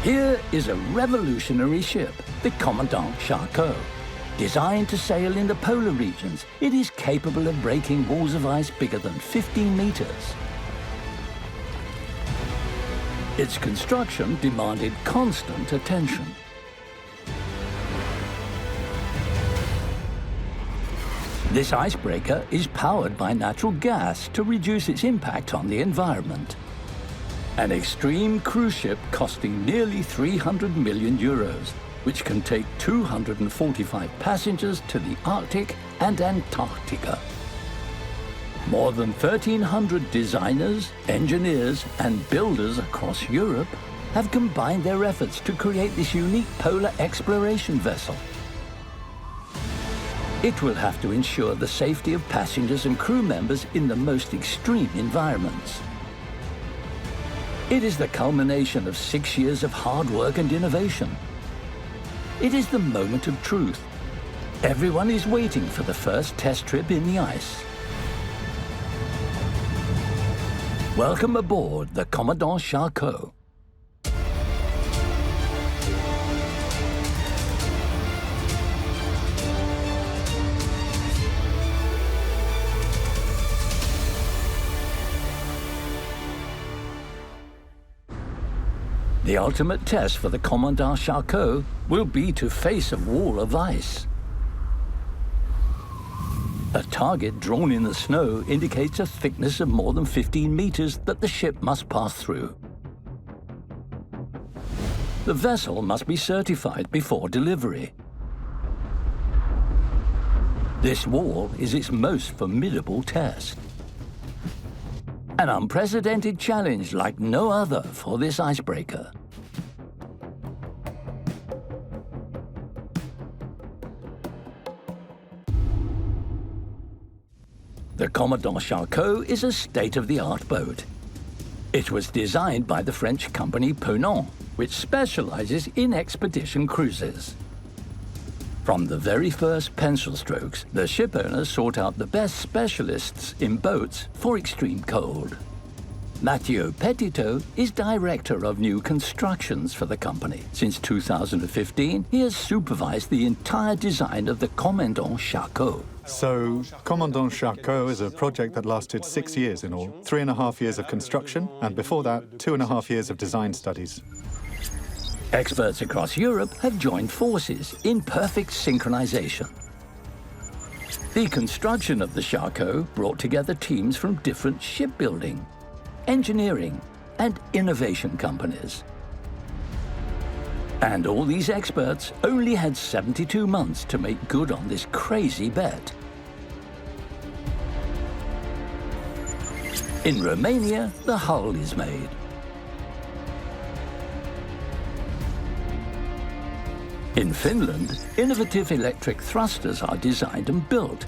Here is a revolutionary ship, the Commandant Charcot. Designed to sail in the polar regions, it is capable of breaking walls of ice bigger than 15 meters. Its construction demanded constant attention. This icebreaker is powered by natural gas to reduce its impact on the environment. An extreme cruise ship costing nearly 300 million euros, which can take 245 passengers to the Arctic and Antarctica. More than 1,300 designers, engineers and builders across Europe have combined their efforts to create this unique polar exploration vessel. It will have to ensure the safety of passengers and crew members in the most extreme environments. It is the culmination of 6 years of hard work and innovation. It is the moment of truth. Everyone is waiting for the first test trip in the ice. Welcome aboard the Commandant Charcot. The ultimate test for the Commandant Charcot will be to face a wall of ice. A target drawn in the snow indicates a thickness of more than 15 meters that the ship must pass through. The vessel must be certified before delivery. This wall is its most formidable test. An unprecedented challenge like no other for this icebreaker. The Commandant Charcot is a state-of-the-art boat. It was designed by the French company Ponant, which specializes in expedition cruises. From the very first pencil strokes, the shipowners sought out the best specialists in boats for extreme cold. Mathieu Petitot is director of new constructions for the company. Since 2015, he has supervised the entire design of the Commandant Charcot. So, Commandant Charcot is a project that lasted 6 years in all, 3.5 years of construction, and before that, 2.5 years of design studies. Experts across Europe have joined forces in perfect synchronization. The construction of the Charcot brought together teams from different shipbuilding, engineering, and innovation companies. And all these experts only had 72 months to make good on this crazy bet. In Romania, the hull is made. In Finland, innovative electric thrusters are designed and built,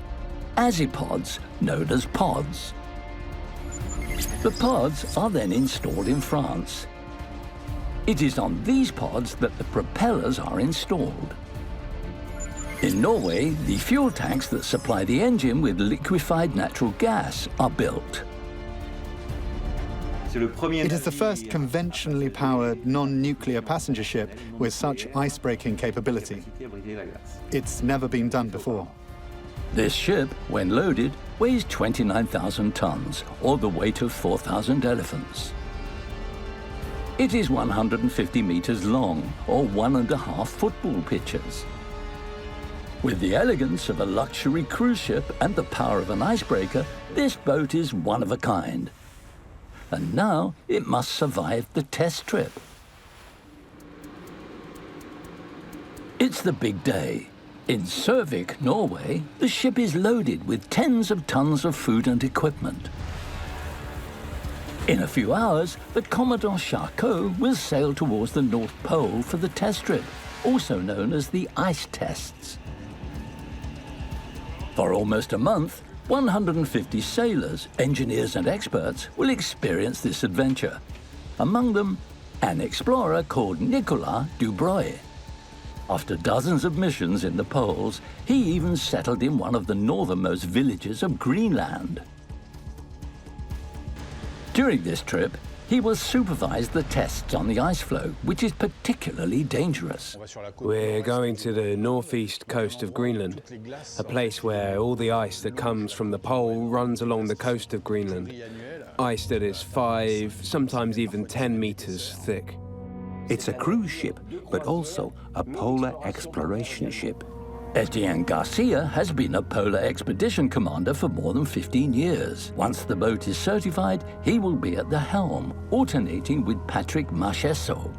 azipods known as pods. The pods are then installed in France. It is on these pods that the propellers are installed. In Norway, the fuel tanks that supply the engine with liquefied natural gas are built. It is the first conventionally powered non-nuclear passenger ship with such ice-breaking capability. It's never been done before. This ship, when loaded, weighs 29,000 tons, or the weight of 4,000 elephants. It is 150 meters long, or 1.5 football pitches. With the elegance of a luxury cruise ship and the power of an icebreaker, this boat is one of a kind. And now it must survive the test trip. It's the big day. In Sørvik, Norway, the ship is loaded with tens of tons of food and equipment. In a few hours, the Commandant Charcot will sail towards the North Pole for the test trip, also known as the ice tests. For almost a month, 150 sailors, engineers and experts will experience this adventure. Among them, an explorer called Nicolas Dubreuil. After dozens of missions in the poles, he even settled in one of the northernmost villages of Greenland. During this trip, He will supervise the tests on the ice floe, which is particularly dangerous. We're going to the northeast coast of Greenland, a place where all the ice that comes from the pole runs along the coast of Greenland. Ice that is 5, sometimes even 10 meters thick. It's a cruise ship, but also a polar exploration ship. Etienne Garcia has been a polar expedition commander for more than 15 years. Once the boat is certified, he will be at the helm, alternating with Patrick Machesso.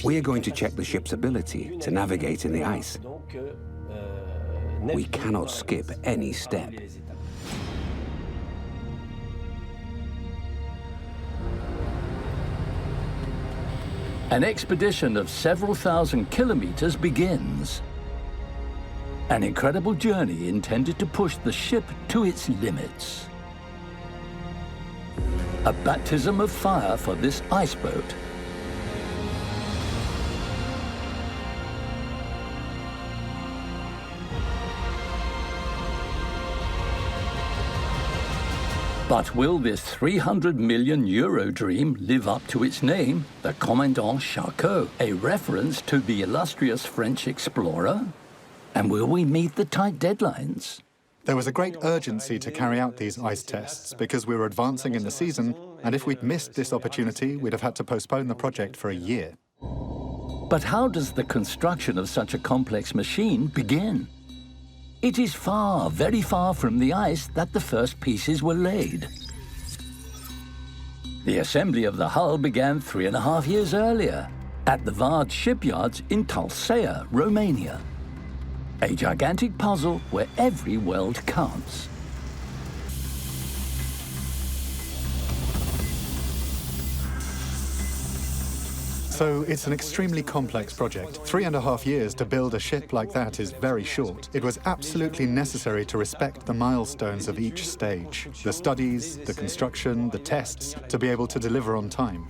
We are going to check the ship's ability to navigate in the ice. We cannot skip any step. An expedition of several thousand kilometers begins. An incredible journey intended to push the ship to its limits. A baptism of fire for this ice boat. But will this 300 million euro dream live up to its name, the Commandant Charcot, a reference to the illustrious French explorer? And will we meet the tight deadlines? There was a great urgency to carry out these ice tests because we were advancing in the season, and if we'd missed this opportunity, we'd have had to postpone the project for a year. But how does the construction of such a complex machine begin? It is far, very far from the ice that the first pieces were laid. The assembly of the hull began 3.5 years earlier, at the Vard shipyards in Tulcea, Romania. A gigantic puzzle where every weld counts. So it's an extremely complex project. 3.5 years to build a ship like that is very short. It was absolutely necessary to respect the milestones of each stage. The studies, the construction, the tests, to be able to deliver on time.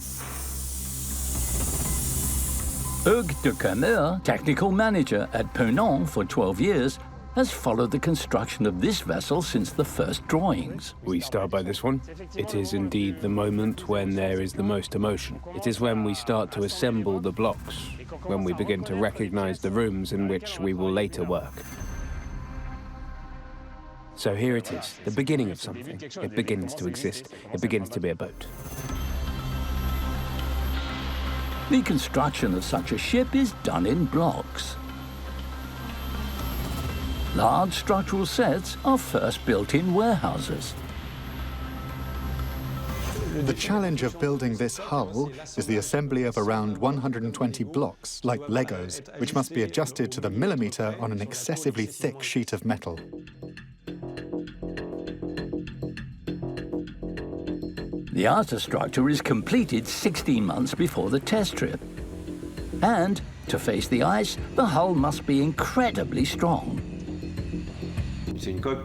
Hugues de Cameur, technical manager at Ponant for 12 years, has followed the construction of this vessel since the first drawings. We start by this one. It is indeed the moment when there is the most emotion. It is when we start to assemble the blocks, when we begin to recognize the rooms in which we will later work. So here it is, the beginning of something. It begins to exist. It begins to be a boat. The construction of such a ship is done in blocks. Large structural sets are first built in warehouses. The challenge of building this hull is the assembly of around 120 blocks, like Legos, which must be adjusted to the millimeter on an excessively thick sheet of metal. The outer structure is completed 16 months before the test trip. And to face the ice, the hull must be incredibly strong.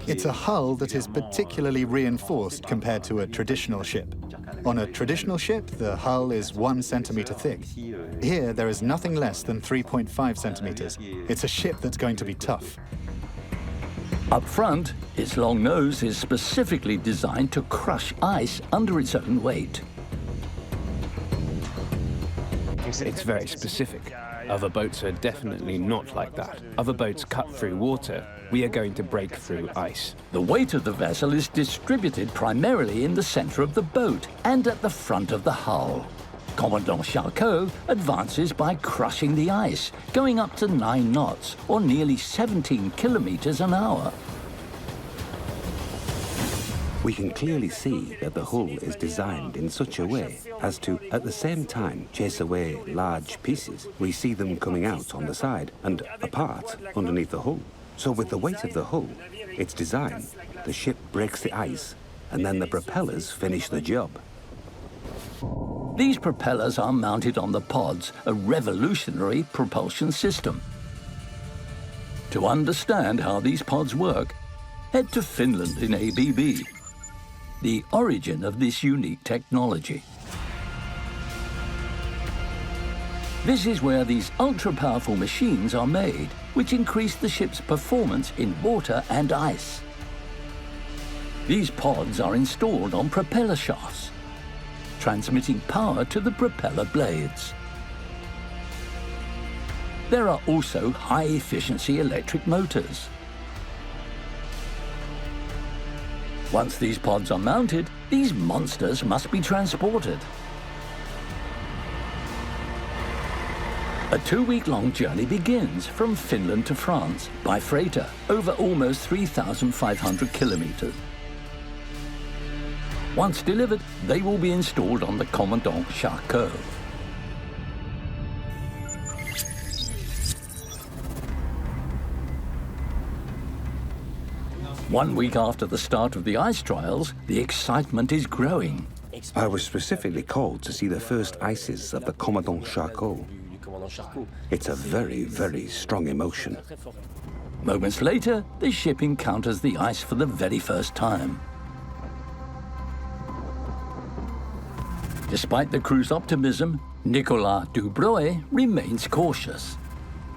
It's a hull that is particularly reinforced compared to a traditional ship. On a traditional ship, the hull is 1 centimeter thick. Here, there is nothing less than 3.5 centimeters. It's a ship that's going to be tough. Up front, its long nose is specifically designed to crush ice under its own weight. It's very specific. Other boats are definitely not like that. Other boats cut through water. We are going to break through ice. The weight of the vessel is distributed primarily in the center of the boat and at the front of the hull. Commandant Charcot advances by crushing the ice, going up to 9 knots, or nearly 17 kilometers an hour. We can clearly see that the hull is designed in such a way as to, at the same time, chase away large pieces. We see them coming out on the side and apart underneath the hull. So with the weight of the hull, its design, the ship breaks the ice, and then the propellers finish the job. These propellers are mounted on the pods, a revolutionary propulsion system. To understand how these pods work, head to Finland in ABB, the origin of this unique technology. This is where these ultra-powerful machines are made, which increase the ship's performance in water and ice. These pods are installed on propeller shafts. transmitting power to the propeller blades. There are also high-efficiency electric motors. Once these pods are mounted, these monsters must be transported. A 2-week-long journey begins from Finland to France by freighter over almost 3,500 kilometers. Once delivered, they will be installed on the Commandant Charcot. One week after the start of the ice trials, the excitement is growing. I was specifically called to see the first ices of the Commandant Charcot. It's a very, very strong emotion. Moments later, the ship encounters the ice for the very first time. Despite the crew's optimism, Nicolas Dubroy remains cautious.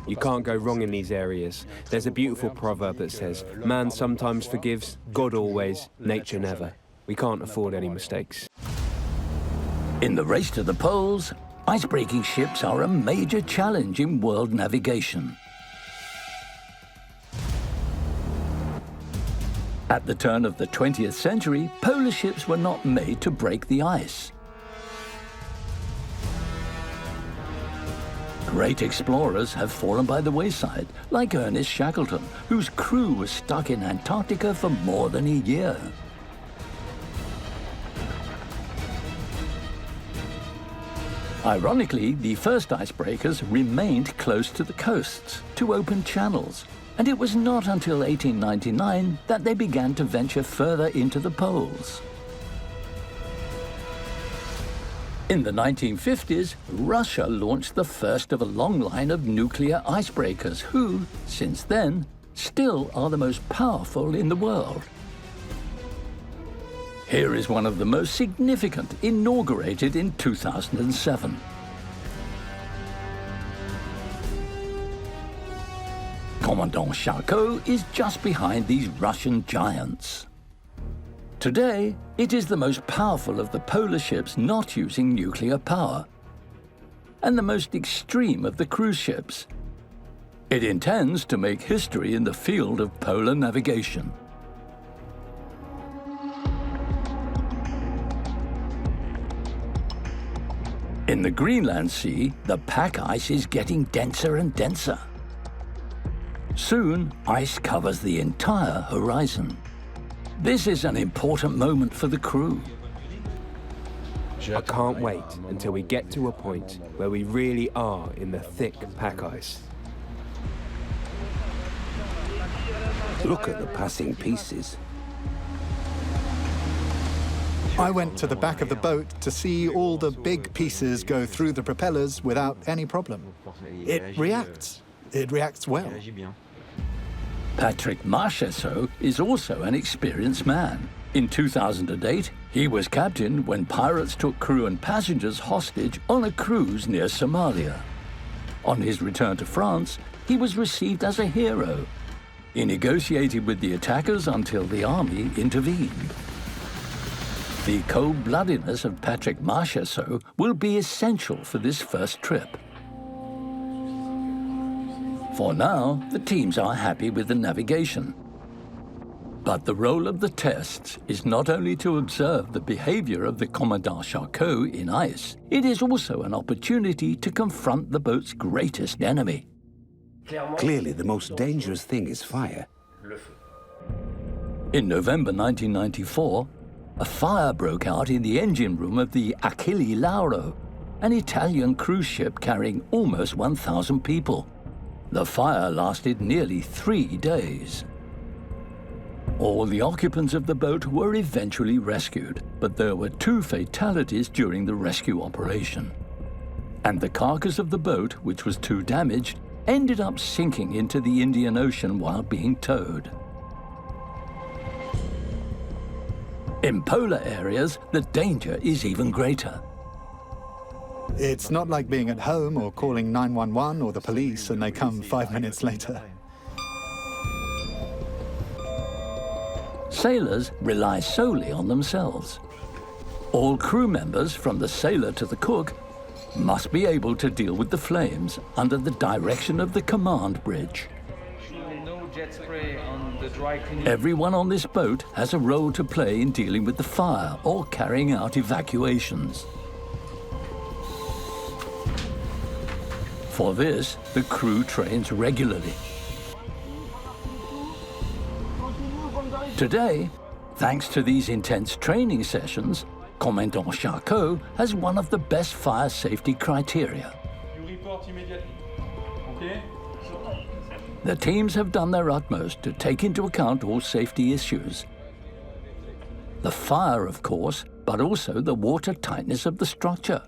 You can't go wrong in these areas. There's a beautiful proverb that says, man sometimes forgives, God always, nature never. We can't afford any mistakes. In the race to the poles, ice-breaking ships are a major challenge in world navigation. At the turn of the 20th century, polar ships were not made to break the ice. Great explorers have fallen by the wayside, like Ernest Shackleton, whose crew was stuck in Antarctica for more than a year. Ironically, the first icebreakers remained close to the coasts to open channels, and it was not until 1899 that they began to venture further into the poles. In the 1950s, Russia launched the first of a long line of nuclear icebreakers who, since then, still are the most powerful in the world. Here is one of the most significant, inaugurated in 2007. Commandant Charcot is just behind these Russian giants. Today, it is the most powerful of the polar ships not using nuclear power, and the most extreme of the cruise ships. It intends to make history in the field of polar navigation. In the Greenland Sea, the pack ice is getting denser and denser. Soon, ice covers the entire horizon. This is an important moment for the crew. I can't wait until we get to a point where we really are in the thick pack ice. Look at the passing pieces. I went to the back of the boat to see all the big pieces go through the propellers without any problem. It reacts. It reacts well. Patrick Marchessault is also an experienced man. In 2008, he was captain when pirates took crew and passengers hostage on a cruise near Somalia. On his return to France, he was received as a hero. He negotiated with the attackers until the army intervened. The cold-bloodedness of Patrick Marchessault will be essential for this first trip. For now, the teams are happy with the navigation. But the role of the tests is not only to observe the behavior of the Commandant Charcot in ice, it is also an opportunity to confront the boat's greatest enemy. Clearly, the most dangerous thing is fire. In November 1994, a fire broke out in the engine room of the Achille Lauro, an Italian cruise ship carrying almost 1,000 people. The fire lasted nearly 3 days. All the occupants of the boat were eventually rescued, but there were 2 fatalities during the rescue operation. And the carcass of the boat, which was too damaged, ended up sinking into the Indian Ocean while being towed. In polar areas, the danger is even greater. It's not like being at home or calling 911 or the police and they come 5 minutes later. Sailors rely solely on themselves. All crew members, from the sailor to the cook, must be able to deal with the flames under the direction of the command bridge. No jet spray on the dry cleaning. Everyone on this boat has a role to play in dealing with the fire or carrying out evacuations. For this, the crew trains regularly. Today, thanks to these intense training sessions, Commandant Charcot has one of the best fire safety criteria. You report immediately. Okay? The teams have done their utmost to take into account all safety issues. The fire, of course, but also the water tightness of the structure.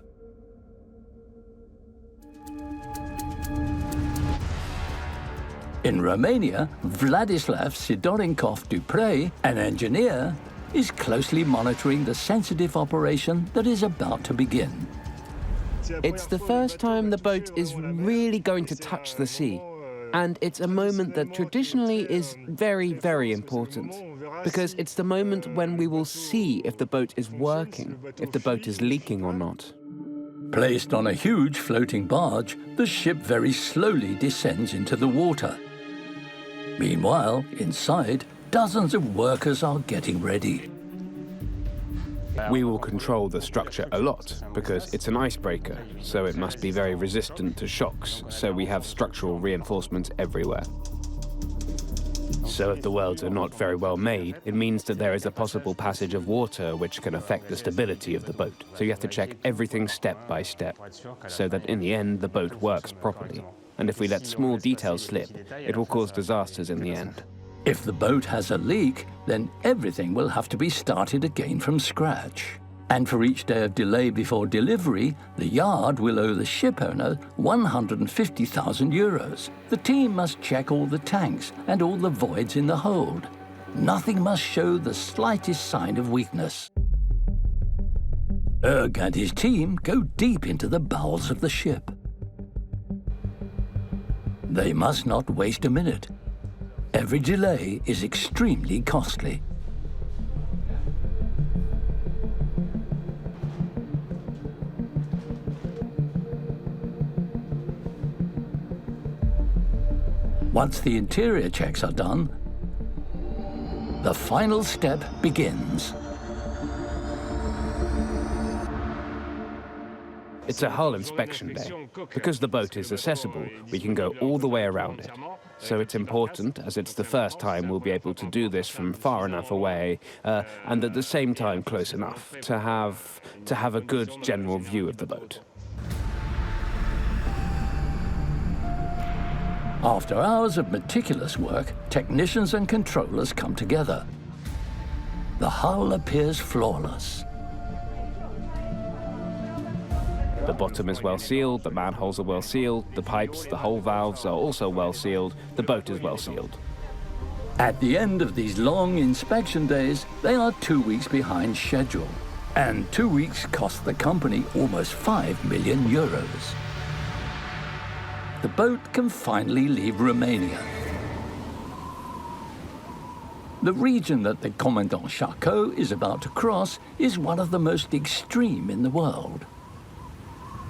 In Romania, Vladislav Sidorinkov-Dupre, an engineer, is closely monitoring the sensitive operation that is about to begin. It's the first time the boat is really going to touch the sea. And it's a moment that traditionally is very, very important. Because it's the moment when we will see if the boat is working, if the boat is leaking or not. Placed on a huge floating barge, the ship very slowly descends into the water. Meanwhile, inside, dozens of workers are getting ready. We will control the structure a lot, because it's an icebreaker, so it must be very resistant to shocks, so we have structural reinforcements everywhere. So if the welds are not very well made, it means that there is a possible passage of water which can affect the stability of the boat. So you have to check everything step by step, so that in the end the boat works properly. And if we let small details slip, it will cause disasters in the end. If the boat has a leak, then everything will have to be started again from scratch. And for each day of delay before delivery, the yard will owe the ship owner 150,000 euros. The team must check all the tanks and all the voids in the hold. Nothing must show the slightest sign of weakness. Erg and his team go deep into the bowels of the ship. They must not waste a minute. Every delay is extremely costly. Once the interior checks are done, the final step begins. It's a hull inspection day. Because the boat is accessible, we can go all the way around it. So it's important, as it's the first time we'll be able to do this from far enough away, and at the same time close enough to have a good general view of the boat. After hours of meticulous work, technicians and controllers come together. The hull appears flawless. The bottom is well sealed, the manholes are well sealed, the pipes, the hull valves are also well sealed, the boat is well sealed. At the end of these long inspection days, they are 2 weeks behind schedule. And 2 weeks cost the company almost 5 million euros. The boat can finally leave Romania. The region that the Commandant Charcot is about to cross is one of the most extreme in the world.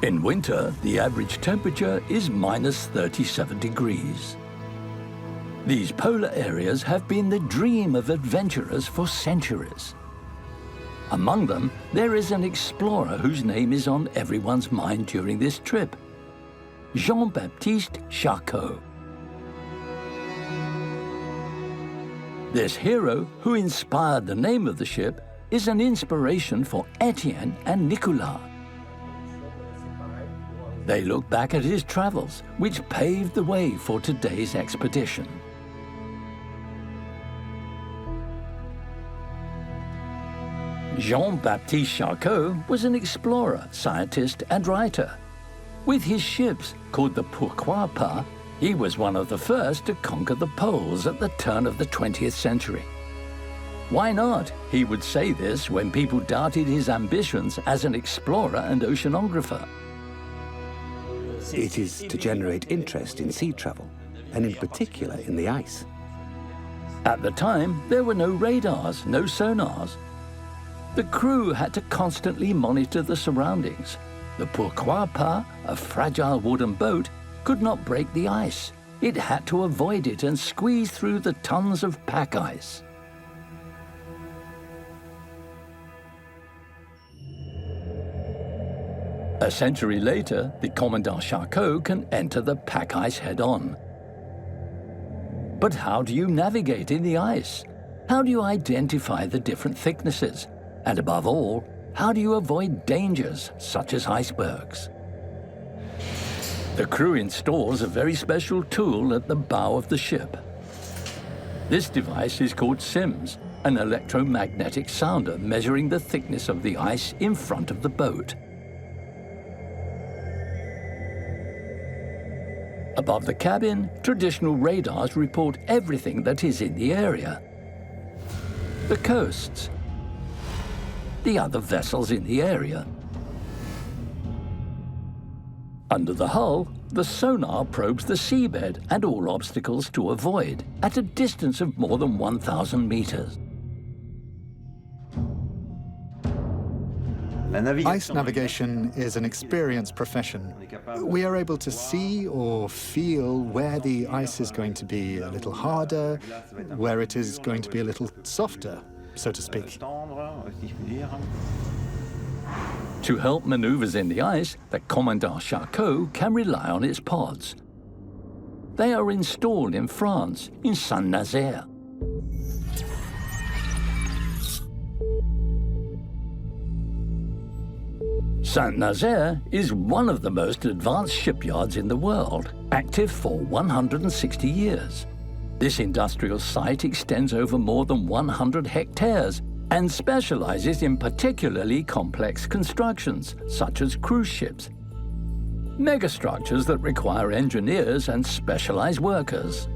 In winter, the average temperature is minus 37 degrees. These polar areas have been the dream of adventurers for centuries. Among them, there is an explorer whose name is on everyone's mind during this trip, Jean-Baptiste Charcot. This hero, who inspired the name of the ship, is an inspiration for Etienne and Nicolas. They look back at his travels, which paved the way for today's expedition. Jean-Baptiste Charcot was an explorer, scientist, and writer. With his ships, called the Pourquoi Pas, he was one of the first to conquer the poles at the turn of the 20th century. Why not? He would say this when people doubted his ambitions as an explorer and oceanographer. It is to generate interest in sea travel, and in particular in the ice. At the time, there were no radars, no sonars. The crew had to constantly monitor the surroundings. The pourquoi pas, a fragile wooden boat, could not break the ice. It had to avoid it and squeeze through the tons of pack ice. A century later, the Commandant Charcot can enter the pack ice head-on. But how do you navigate in the ice? How do you identify the different thicknesses? And above all, how do you avoid dangers such as icebergs? The crew installs a very special tool at the bow of the ship. This device is called SIMS, an electromagnetic sounder measuring the thickness of the ice in front of the boat. Above the cabin, traditional radars report everything that is in the area. The coasts, the other vessels in the area. Under the hull, the sonar probes the seabed and all obstacles to avoid at a distance of more than 1,000 meters. Ice navigation is an experienced profession. We are able to see or feel where the ice is going to be a little harder, where it is going to be a little softer, so to speak. To help maneuvers in the ice, the Commandant Charcot can rely on its pods. They are installed in France, in Saint-Nazaire. Saint-Nazaire is one of the most advanced shipyards in the world, active for 160 years. This industrial site extends over more than 100 hectares and specializes in particularly complex constructions, such as cruise ships, megastructures that require engineers and specialized workers.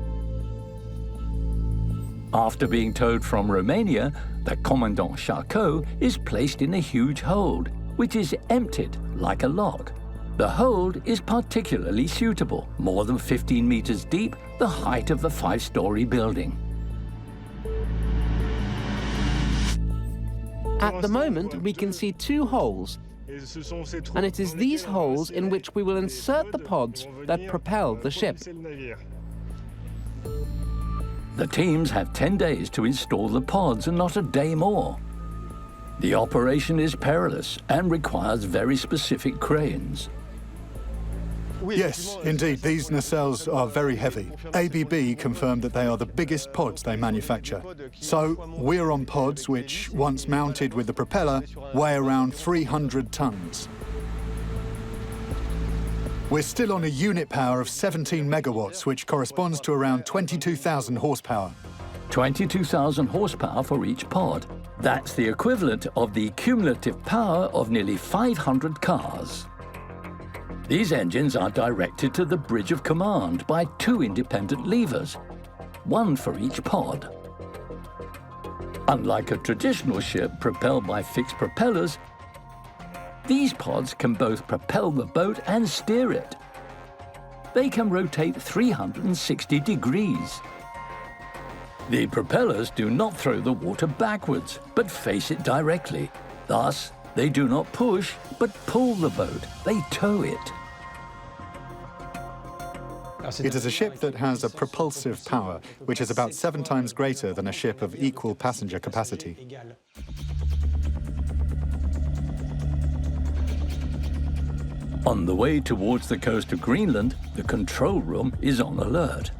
After being towed from Romania, the Commandant Charcot is placed in a huge hold, which is emptied like a lock. The hold is particularly suitable, more than 15 meters deep, the height of a 5-story building. At the moment, we can see 2 holes, and it is these holes in which we will insert the pods that propel the ship. The teams have 10 days to install the pods and not a day more. The operation is perilous and requires very specific cranes. Yes, indeed, these nacelles are very heavy. ABB confirmed that they are the biggest pods they manufacture. So we're on pods which, once mounted with the propeller, weigh around 300 tons. We're still on a unit power of 17 megawatts, which corresponds to around 22,000 horsepower. 22,000 horsepower for each pod. That's the equivalent of the cumulative power of nearly 500 cars. These engines are directed to the bridge of command by 2 independent levers, one for each pod. Unlike a traditional ship propelled by fixed propellers, these pods can both propel the boat and steer it. They can rotate 360 degrees. The propellers do not throw the water backwards, but face it directly. Thus, they do not push, but pull the boat. They tow it. It is a ship that has a propulsive power, which is about 7 times greater than a ship of equal passenger capacity. On the way towards the coast of Greenland, the control room is on alert.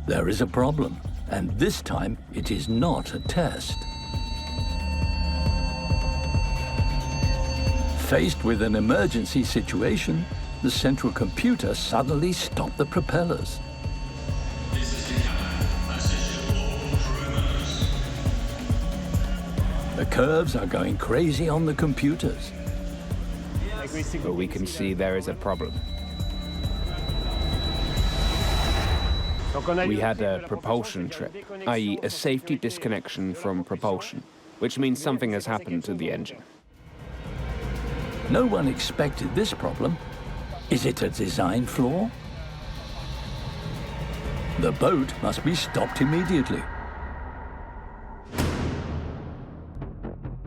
There is a problem, and this time it is not a test. Faced with an emergency situation, the central computer suddenly stopped the propellers. The curves are going crazy on the computers. But we can see there is a problem. We had a propulsion trip, i.e. a safety disconnection from propulsion, which means something has happened to the engine. No one expected this problem. Is it a design flaw? The boat must be stopped immediately.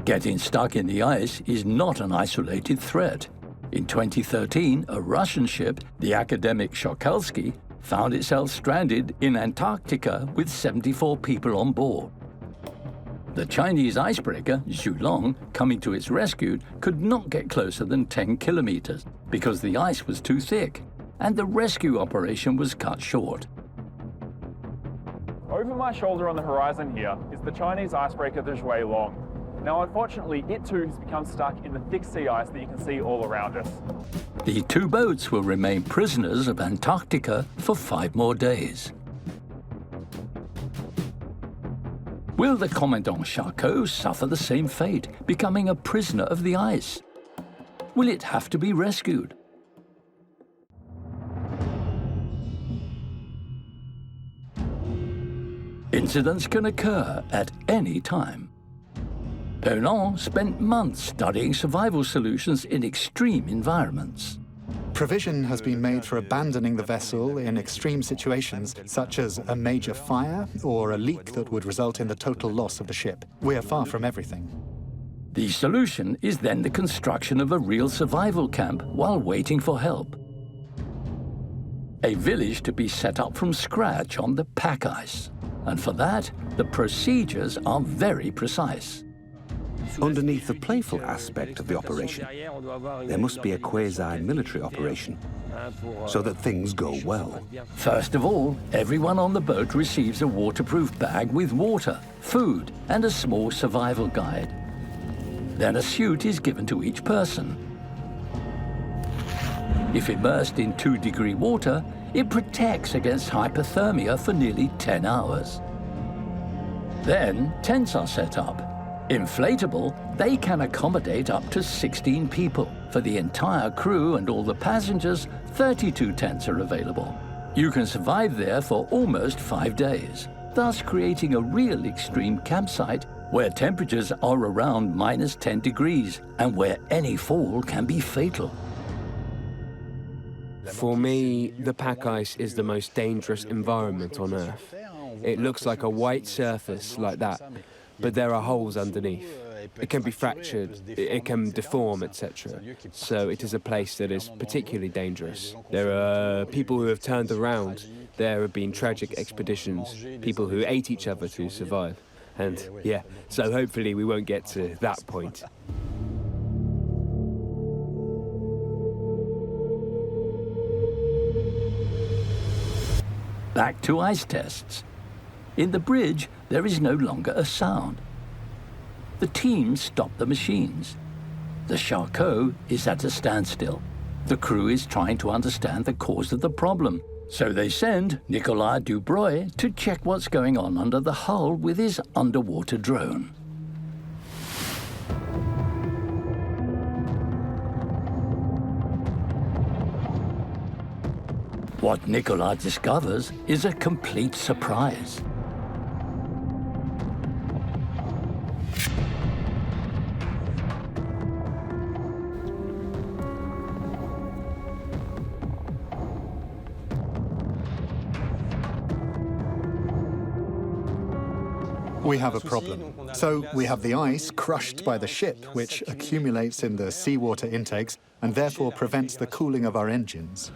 Getting stuck in the ice is not an isolated threat. In 2013, a Russian ship, the academic Shokalsky, found itself stranded in Antarctica with 74 people on board. The Chinese icebreaker, Zhulong, coming to its rescue, could not get closer than 10 kilometers because the ice was too thick, and the rescue operation was cut short. Over my shoulder on the horizon here is the Chinese icebreaker, the Zhulong. Now, unfortunately, it too has become stuck in the thick sea ice that you can see all around us. The two boats will remain prisoners of Antarctica for 5 more days. Will the Commandant Charcot suffer the same fate, becoming a prisoner of the ice? Will it have to be rescued? Incidents can occur at any time. Ponant spent months studying survival solutions in extreme environments. Provision has been made for abandoning the vessel in extreme situations, such as a major fire or a leak that would result in the total loss of the ship. We are far from everything. The solution is then the construction of a real survival camp while waiting for help. A village to be set up from scratch on the pack ice. And for that, the procedures are very precise. Underneath the playful aspect of the operation, there must be a quasi-military operation, so that things go well. First of all, everyone on the boat receives a waterproof bag with water, food, and a small survival guide. Then a suit is given to each person. If immersed in 2-degree water, it protects against hypothermia for nearly 10 hours. Then tents are set up. Inflatable, they can accommodate up to 16 people. For the entire crew and all the passengers, 32 tents are available. You can survive there for almost 5 days, thus creating a real extreme campsite where temperatures are around -10 degrees and where any fall can be fatal. For me, the pack ice is the most dangerous environment on Earth. It looks like a white surface like that, but there are holes underneath. It can be fractured, it can deform, etc. So it is a place that is particularly dangerous. There are people who have turned around. There have been tragic expeditions, people who ate each other to survive. And yeah, so hopefully we won't get to that point. Back to ice tests. In the bridge, there is no longer a sound. The team stop the machines. The Charcot is at a standstill. The crew is trying to understand the cause of the problem, so they send Nicolas Dubreuil to check what's going on under the hull with his underwater drone. What Nicolas discovers is a complete surprise. We have a problem. So we have the ice crushed by the ship, which accumulates in the seawater intakes and therefore prevents the cooling of our engines.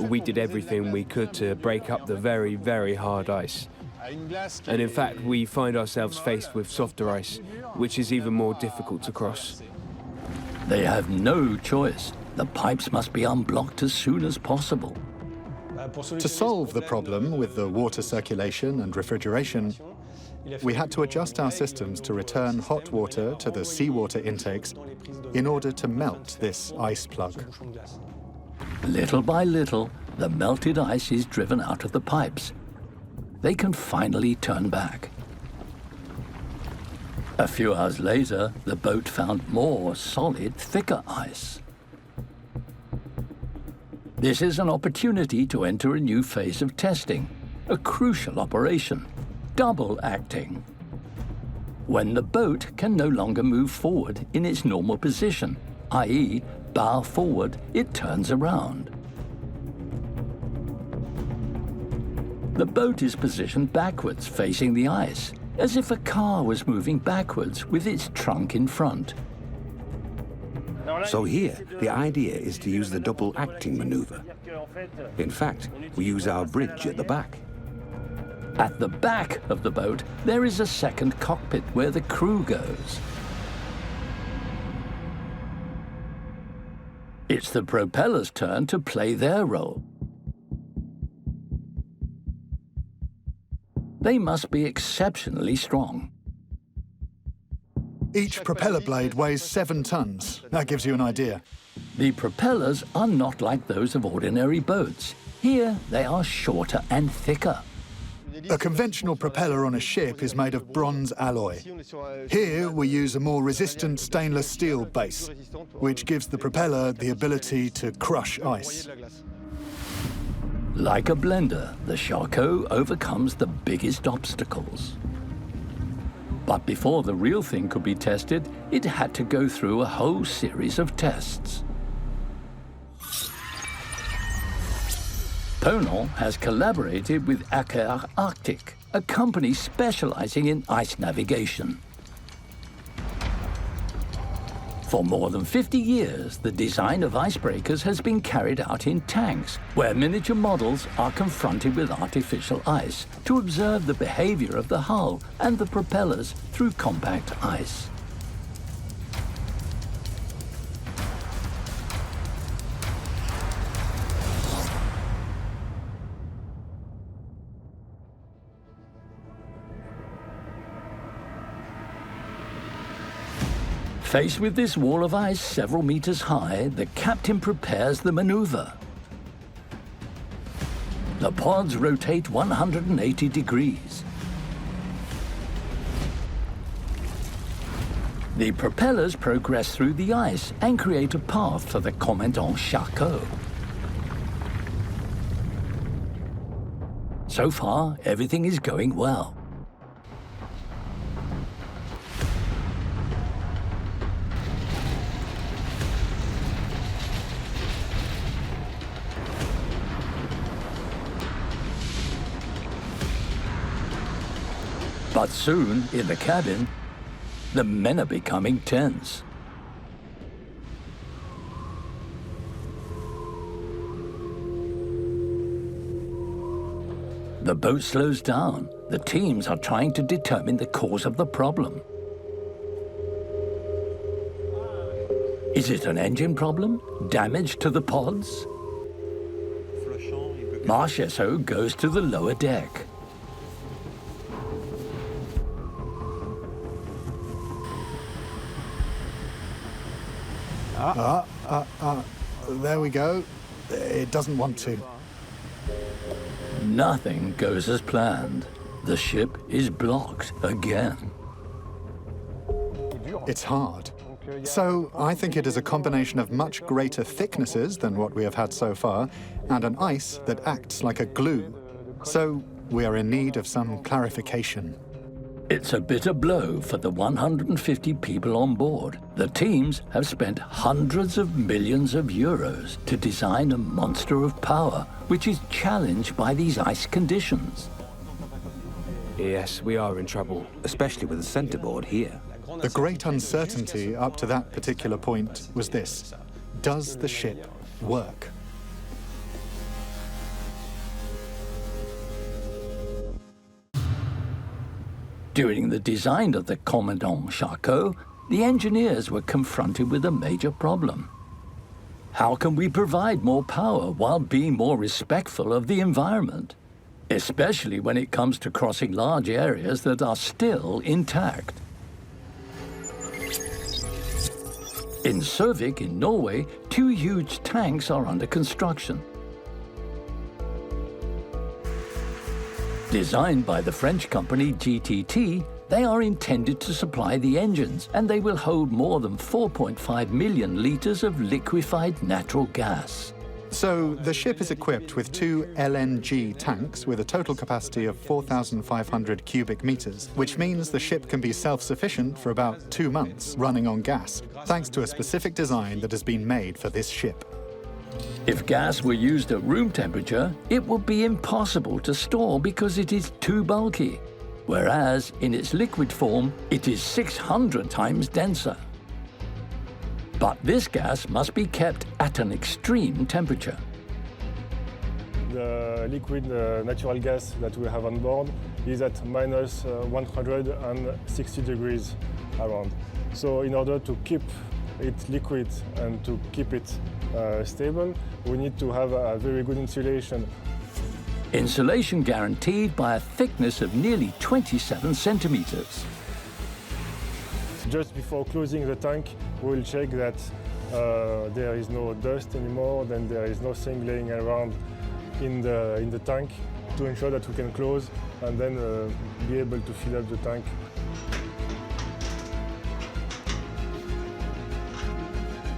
We did everything we could to break up the very, very hard ice. And in fact, we find ourselves faced with softer ice, which is even more difficult to cross. They have no choice. The pipes must be unblocked as soon as possible. To solve the problem with the water circulation and refrigeration, we had to adjust our systems to return hot water to the seawater intakes in order to melt this ice plug. Little by little, the melted ice is driven out of the pipes. They can finally turn back. A few hours later, the boat found more solid, thicker ice. This is an opportunity to enter a new phase of testing, a crucial operation, double acting. When the boat can no longer move forward in its normal position, i.e., bow forward, it turns around. The boat is positioned backwards, facing the ice, as if a car was moving backwards with its trunk in front. So here, the idea is to use the double acting maneuver. In fact, we use our bridge at the back. At the back of the boat, there is a second cockpit where the crew goes. It's the propeller's turn to play their role. They must be exceptionally strong. Each propeller blade weighs 7 tons. That gives you an idea. The propellers are not like those of ordinary boats. Here, they are shorter and thicker. A conventional propeller on a ship is made of bronze alloy. Here, we use a more resistant stainless steel base, which gives the propeller the ability to crush ice. Like a blender, the Charcot overcomes the biggest obstacles. But before the real thing could be tested, it had to go through a whole series of tests. Ponant has collaborated with Aker Arctic, a company specializing in ice navigation. For more than 50 years, the design of icebreakers has been carried out in tanks, where miniature models are confronted with artificial ice to observe the behavior of the hull and the propellers through compact ice. Faced with this wall of ice several meters high, the captain prepares the maneuver. The pods rotate 180 degrees. The propellers progress through the ice and create a path for the Commandant Charcot. So far, everything is going well. But soon, in the cabin, the men are becoming tense. The boat slows down. The teams are trying to determine the cause of the problem. Is it an engine problem? Damage to the pods? Marchesso goes to the lower deck. There we go. It doesn't want to. Nothing goes as planned. The ship is blocked again. It's hard. So I think it is a combination of much greater thicknesses than what we have had so far, and an ice that acts like a glue. So we are in need of some clarification. It's a bitter blow for the 150 people on board. The teams have spent hundreds of millions of euros to design a monster of power, which is challenged by these ice conditions. Yes, we are in trouble. Especially with the centerboard here. The great uncertainty up to that particular point was this: does the ship work? During the design of the Commandant Charcot, the engineers were confronted with a major problem. How can we provide more power while being more respectful of the environment, especially when it comes to crossing large areas that are still intact? In Sørvik, in Norway, 2 huge tanks are under construction. Designed by the French company GTT, they are intended to supply the engines, and they will hold more than 4.5 million litres of liquefied natural gas. So the ship is equipped with 2 LNG tanks with a total capacity of 4,500 cubic meters, which means the ship can be self-sufficient for about 2 months running on gas, thanks to a specific design that has been made for this ship. If gas were used at room temperature, it would be impossible to store because it is too bulky, whereas in its liquid form, it is 600 times denser. But this gas must be kept at an extreme temperature. The liquid natural gas that we have on board is at minus 160 degrees around. So in order to keep it liquid and to keep it stable, we need to have a very good insulation. Insulation guaranteed by a thickness of nearly 27 centimeters. Just before closing the tank, we'll check that there is no dust anymore, then there is nothing laying around in the tank to ensure that we can close and then be able to fill up the tank.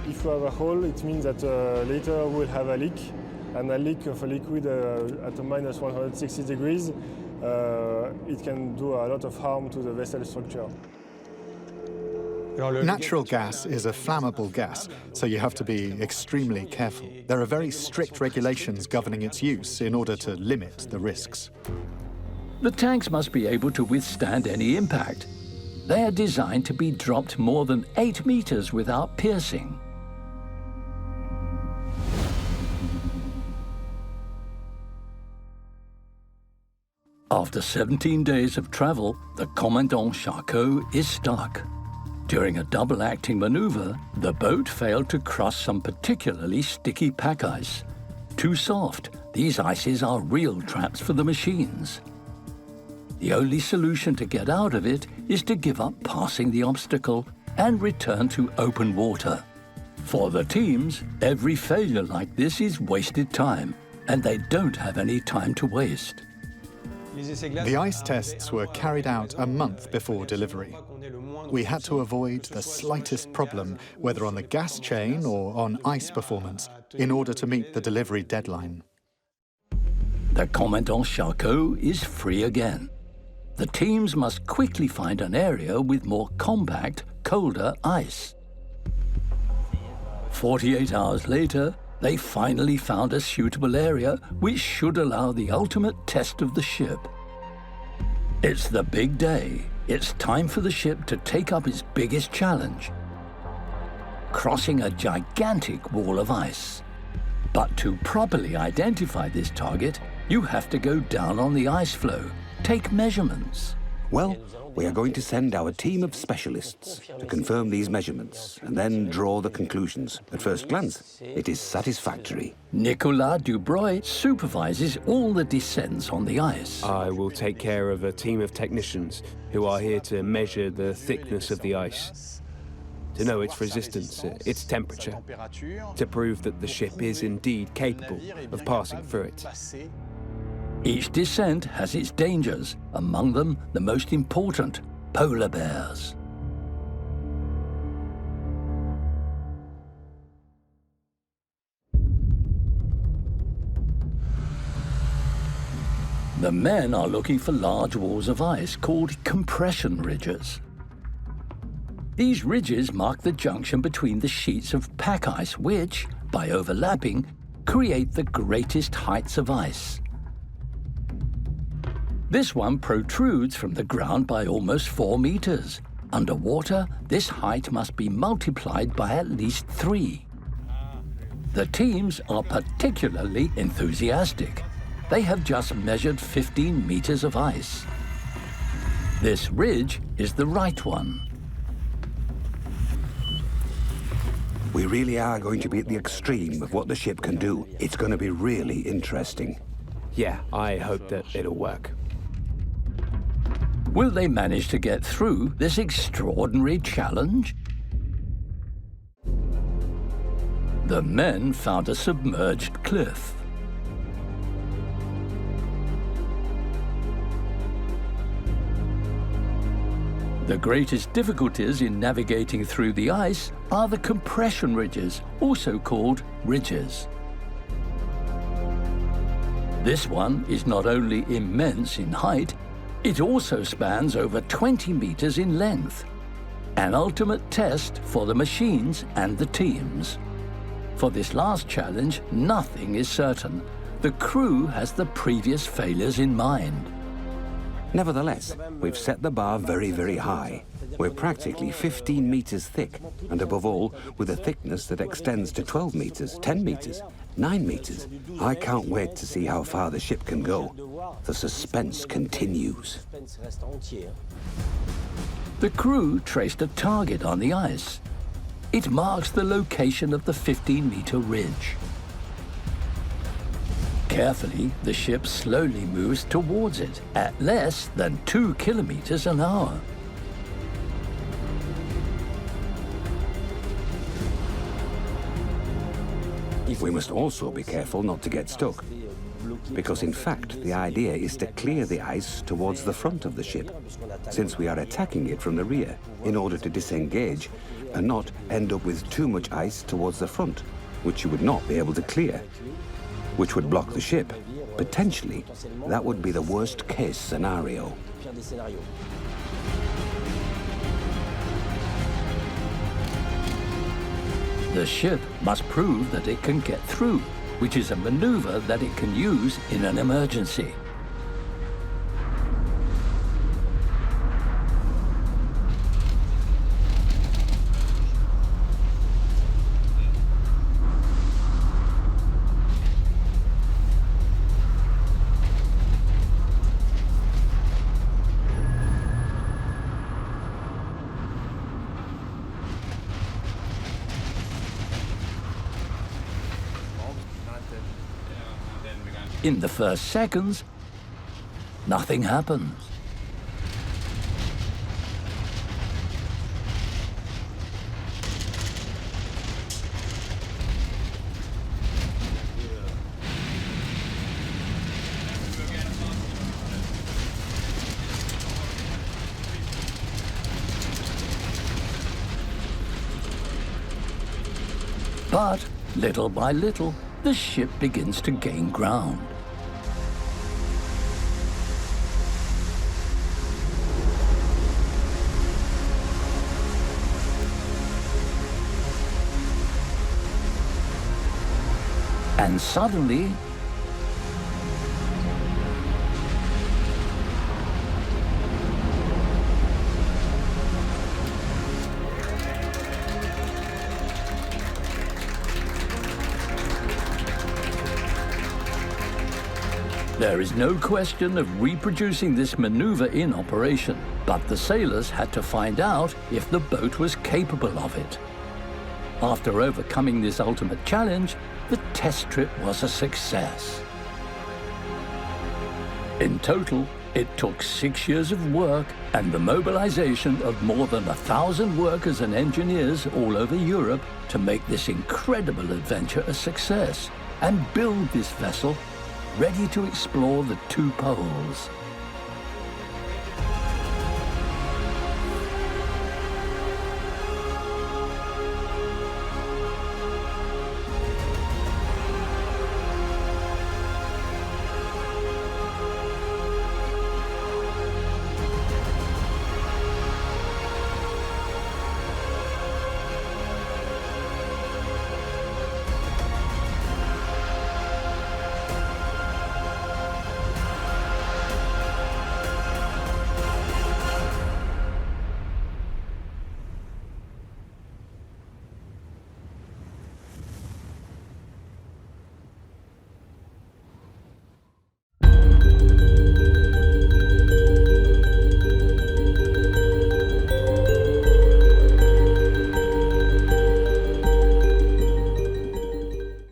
If we have a hole, it means that later we'll have a leak, and a leak of a liquid at a minus 160 degrees, it can do a lot of harm to the vessel structure. Natural gas is a flammable gas, so you have to be extremely careful. There are very strict regulations governing its use in order to limit the risks. The tanks must be able to withstand any impact. They are designed to be dropped more than 8 meters without piercing. After 17 days of travel, the Commandant Charcot is stuck. During a double-acting maneuver, the boat failed to cross some particularly sticky pack ice. Too soft, these ices are real traps for the machines. The only solution to get out of it is to give up passing the obstacle and return to open water. For the teams, every failure like this is wasted time, and they don't have any time to waste. The ice tests were carried out a month before delivery. We had to avoid the slightest problem, whether on the gas chain or on ice performance, in order to meet the delivery deadline. The Commandant Charcot is free again. The teams must quickly find an area with more compact, colder ice. 48 hours later, they finally found a suitable area which should allow the ultimate test of the ship. It's the big day. It's time for the ship to take up its biggest challenge: crossing a gigantic wall of ice. But to properly identify this target, you have to go down on the ice floe, take measurements. Well, we are going to send our team of specialists to confirm these measurements and then draw the conclusions. At first glance, it is satisfactory. Nicolas Dubroy supervises all the descents on the ice. I will take care of a team of technicians who are here to measure the thickness of the ice, to know its resistance, its temperature, to prove that the ship is indeed capable of passing through it. Each descent has its dangers, among them the most important, polar bears. The men are looking for large walls of ice called compression ridges. These ridges mark the junction between the sheets of pack ice which, by overlapping, create the greatest heights of ice. This one protrudes from the ground by almost 4 meters. Underwater, this height must be multiplied by at least 3. The teams are particularly enthusiastic. They have just measured 15 meters of ice. This ridge is the right one. We really are going to be at the extreme of what the ship can do. It's going to be really interesting. Yeah, I hope that it'll work. Will they manage to get through this extraordinary challenge? The men found a submerged cliff. The greatest difficulties in navigating through the ice are the compression ridges, also called ridges. This one is not only immense in height, it also spans over 20 meters in length, an ultimate test for the machines and the teams. For this last challenge, nothing is certain. The crew has the previous failures in mind. Nevertheless, we've set the bar very, very high. We're practically 15 meters thick, and above all, with a thickness that extends to 12 meters, 10 meters, 9 meters. I can't wait to see how far the ship can go. The suspense continues. The crew traced a target on the ice. It marks the location of the 15-meter ridge. Carefully, the ship slowly moves towards it at less than 2 kilometers an hour. We must also be careful not to get stuck, because in fact the idea is to clear the ice towards the front of the ship, since we are attacking it from the rear, in order to disengage and not end up with too much ice towards the front, which you would not be able to clear, which would block the ship. Potentially, that would be the worst case scenario. The ship must prove that it can get through, which is a maneuver that it can use in an emergency. In the first seconds, nothing happens. But little by little, the ship begins to gain ground. And suddenly, there is no question of reproducing this maneuver in operation, but the sailors had to find out if the boat was capable of it. After overcoming this ultimate challenge, the test trip was a success. In total, it took 6 years of work and the mobilization of more than 1,000 workers and engineers all over Europe to make this incredible adventure a success and build this vessel ready to explore the two poles.